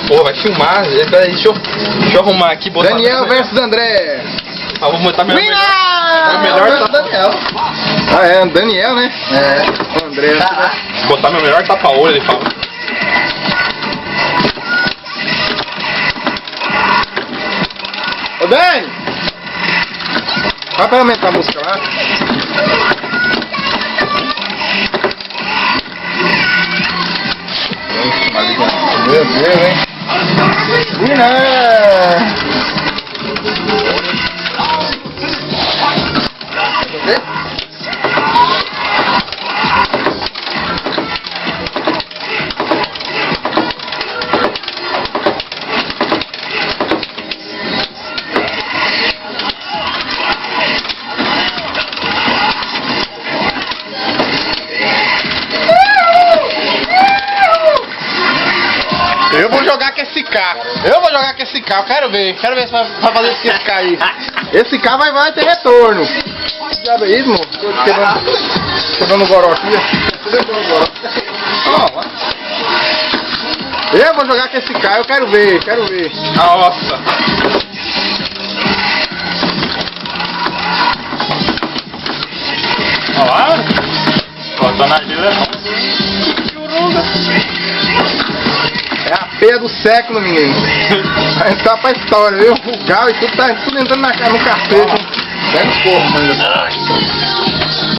Pô, vai filmar. Peraí, deixa eu arrumar aqui. Botar Daniel versus André. Ah, vou botar meu melhor versus Daniel. Ah, é, Daniel, né? É, o André. Botar meu melhor tapa-olho, ele fala. Ô, Dani! Vai pra aumentar a música lá. Meu Deus, hein? Eu vou jogar com esse carro. Eu quero ver se vai fazer esse carro aí. Esse carro vai ter retorno. Que diabo é isso, mano? Quebrando o goró aqui. Eu vou jogar com esse carro, eu quero ver. Nossa. Olha lá. Botando a gila. É a peia do século, menino. Vai entrar pra história, viu? O gal e tudo tá tudo entrando no cacete. Pega os corpos, mano.